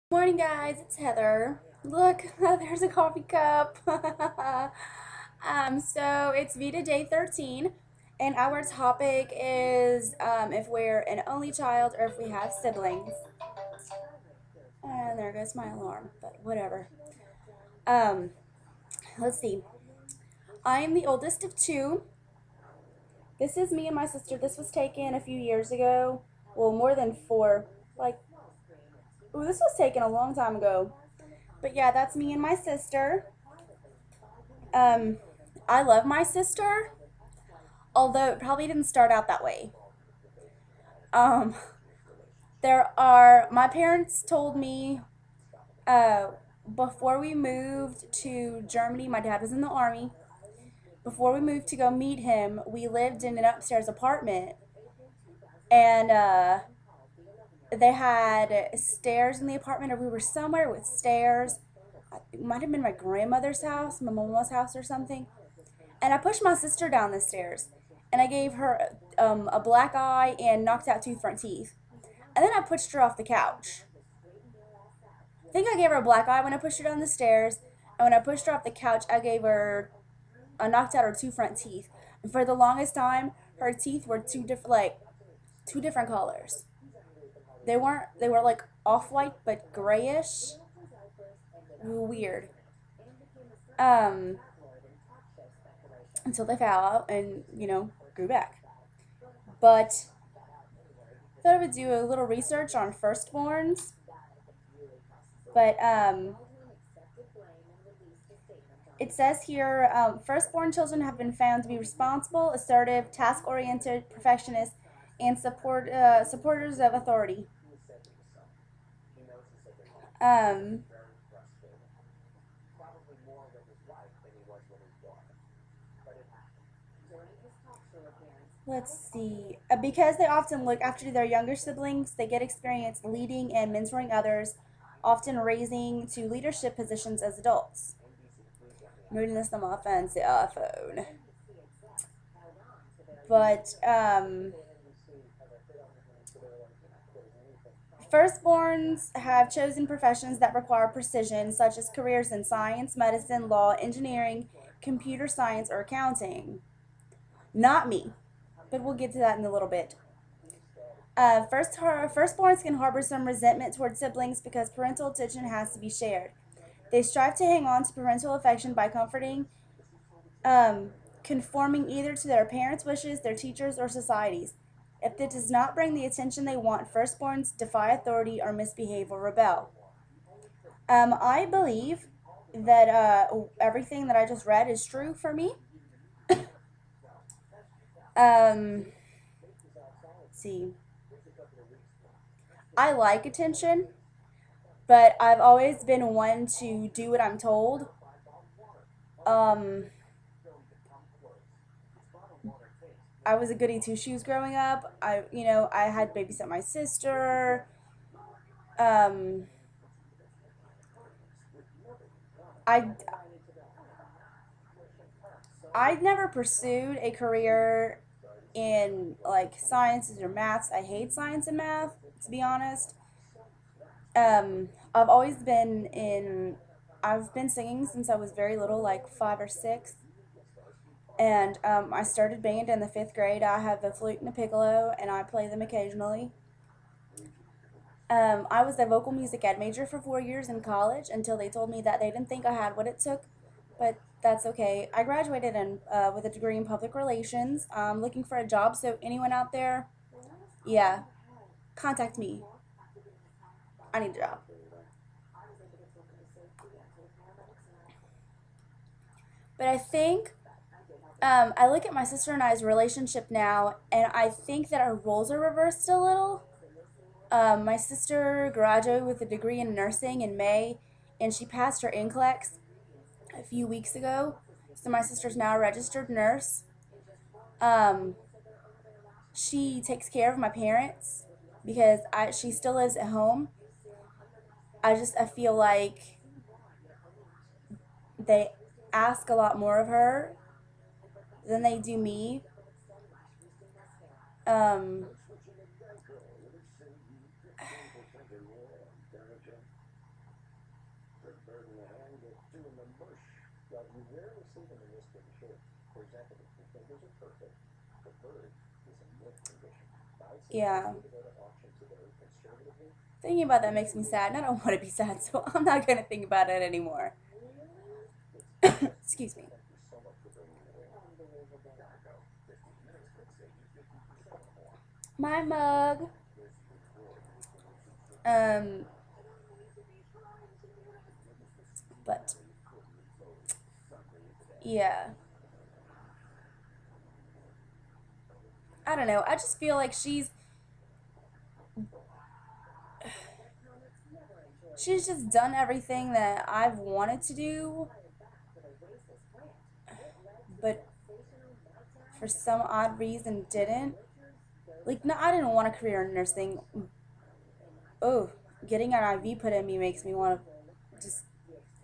Morning, guys. It's Heather. Look, there's a coffee cup. So it's VEDADay 13, and our topic is if we're an only child or if we have siblings. And there goes my alarm, but whatever. Um, let's see. I'm the oldest of two. This is me and my sister. This was taken a few years ago. Well, more than four. Like, ooh, this was taken a long time ago. But yeah, that's me and my sister. Um, I love my sister, although it probably didn't start out that way. Um, my parents told me uh, before we moved to Germany, my dad was in the army. Before we moved to go meet him, we lived in an upstairs apartment, and they had stairs in the apartment, or we were somewhere with stairs. It might have been my grandmother's house, my mama's house, or something. And I pushed my sister down the stairs, and I gave her a black eye and knocked out two front teeth. And then I pushed her off the couch. I think I gave her a black eye when I pushed her down the stairs, and when I pushed her off the couch, I knocked out her two front teeth. And for the longest time, her teeth were two different colors. They were like off white but grayish. Weird. Um, until they fell out and grew back. But I thought I would do a little research on firstborns. But it says here, firstborn children have been found to be responsible, assertive, task-oriented, perfectionists, and supporters of authority. Um, let's see. Because they often look after their younger siblings, they get experience leading and mentoring others, often raising to leadership positions as adults. I'm reading this on my fancy iPhone. But firstborns have chosen professions that require precision, such as careers in science, medicine, law, engineering, computer science, or accounting. Not me, but we'll get to that in a little bit. Firstborns can harbor some resentment towards siblings because parental attention has to be shared. They strive to hang on to parental affection by conforming either to their parents' wishes, their teachers, or societies. If it does not bring the attention they want, firstborns defy authority or misbehave or rebel. I believe that everything that I just read is true for me. Let's see. I like attention, but I've always been one to do what I'm told. Um, I was a goody two shoes growing up. I had babysit my sister. Um, I I never pursued a career in like sciences or maths. I hate science and math, to be honest. I've always been in. I've been singing since I was very little, like 5 or 6, and I started band in the 5th grade. I have a flute and a piccolo, and I play them occasionally. I was a vocal music ed major for 4 years in college until they told me that they didn't think I had what it took, but that's okay. I graduated with a degree in public relations. I'm looking for a job, so anyone out there, yeah, contact me. I need a job. But I think I look at my sister and I's relationship now, and I think that our roles are reversed a little. My sister graduated with a degree in nursing in May, and she passed her NCLEX a few weeks ago. So my sister's now a registered nurse. Um, she takes care of my parents because she still lives at home. I feel like they ask a lot more of her than they do me. Um, Yeah. Thinking about that makes me sad, and I don't want to be sad, so I'm not going to think about it anymore. Excuse me. My mug. Um, but yeah, I don't know. I just feel like she's just done everything that I've wanted to do, but for some odd reason didn't. Like, no, I didn't want a career in nursing. Oh, getting an IV put in me makes me want to just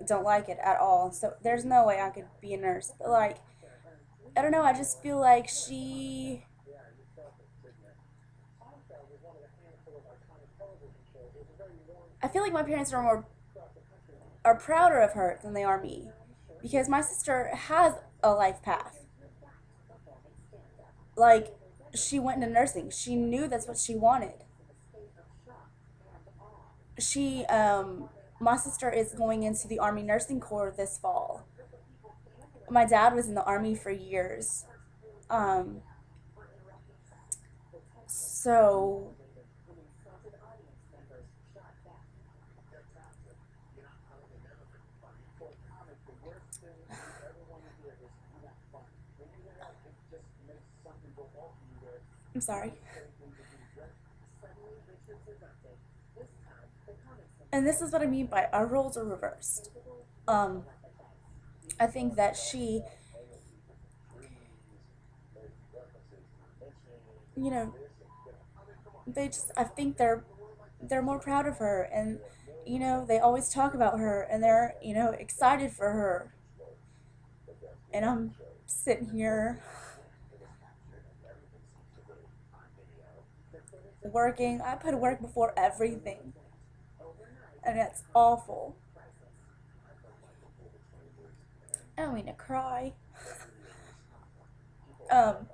don't like it at all. So there's no way I could be a nurse. But like, I don't know. I just feel like I feel like my parents are prouder of her than they are me, because my sister has a life path. Like, she went into nursing. She knew that's what she wanted. She My sister is going into the Army Nursing Corps this fall. My dad was in the Army for years. Um, so I'm sorry. And this is what I mean by our roles are reversed. Um, I think that you know, I think they're more proud of her, and they always talk about her, and they're excited for her, and I'm sitting here working. I put work before everything, and it's awful. I don't mean to cry. Um,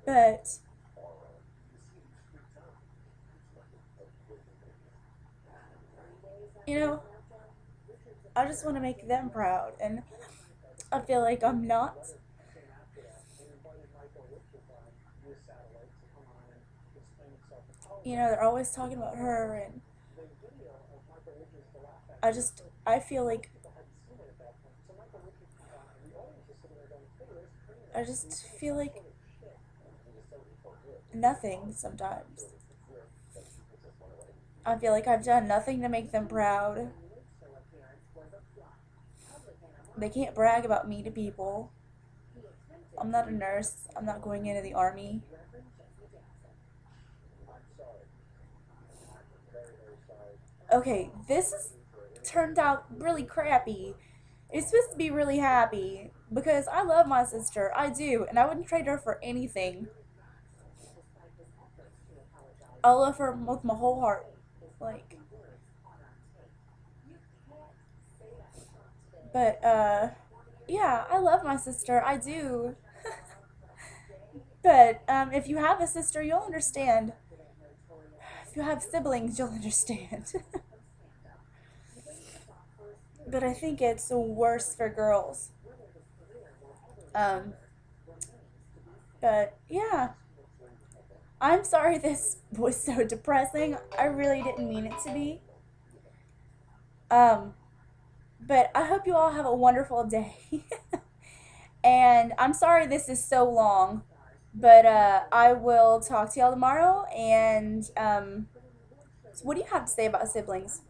but you know, I just want to make them proud, and I feel like I'm not. They're always talking about her, and I feel like I just feel like nothing sometimes. I feel like I've done nothing to make them proud. They can't brag about me to people. I'm not a nurse. I'm not going into the army. Okay, this has turned out really crappy. It's supposed to be really happy because I love my sister. I do, and I wouldn't trade her for anything. I love her with my whole heart. Like, but yeah, I love my sister. I do. But if you have a sister, you'll understand. If you have siblings, you'll understand. But I think it's worse for girls. Um, but yeah, I'm sorry this was so depressing. I really didn't mean it to be. Um, but I hope you all have a wonderful day. And I'm sorry this is so long, but I will talk to y'all tomorrow. And so what do you have to say about siblings?